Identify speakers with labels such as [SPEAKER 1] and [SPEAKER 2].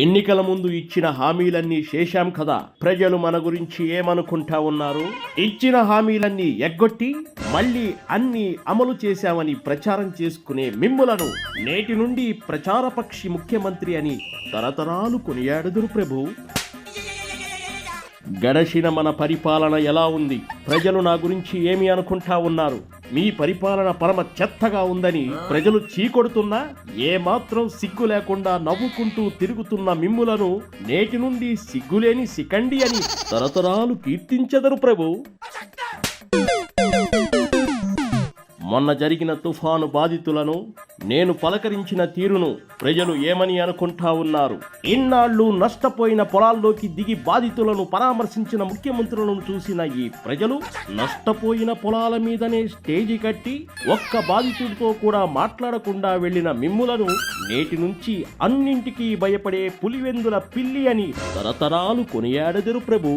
[SPEAKER 1] ఎన్నికల ముందు ఇచ్చిన హామీలన్నీ చేశాం కదా, ప్రజలు మన గురించి ఏమనుకుంటా ఉన్నారు? ఇచ్చిన హామీలన్నీ ఎగ్గొట్టి మళ్ళీ అన్ని అమలు చేశామని ప్రచారం చేసుకునే మిమ్ములను నేటి నుండి ప్రచారపక్షి ముఖ్యమంత్రి అని తరతరాలు కొనియాడుదురు ప్రభు. గడచిన మన పరిపాలన ఎలా ఉంది? ప్రజలు నా గురించి ఏమి అనుకుంటా ఉన్నారు? మీ పరిపాలన పరమ చెత్తగా ఉందని ప్రజలు చీకొడుతున్నా ఏమాత్రం సిగ్గు లేకుండా నవ్వుకుంటూ తిరుగుతున్న మిమ్ములను నేటి నుండి సిగ్గులేని సికండి అని తరతరాలు కీర్తించెదరు ప్రభు. మొన్న జరిగిన తుఫాను బాధితులను నేను పలకరించిన తీరును ప్రజలు ఏమని అనుకుంటా ఉన్నారు? ఇన్నాళ్లు నష్టపోయిన పొలాల్లోకి దిగి బాధితులను పరామర్శించిన ముఖ్యమంత్రులను చూసిన ఈ ప్రజలు నష్టపోయిన పొలాల మీదనే స్టేజి కట్టి ఒక్క బాధితుడితో కూడా మాట్లాడకుండా వెళ్లిన మిమ్ములను నేటి నుంచి అన్నింటికీ భయపడే పులివెందుల పిల్లి అని తరతరాలు కొనియాడెదరు ప్రభు.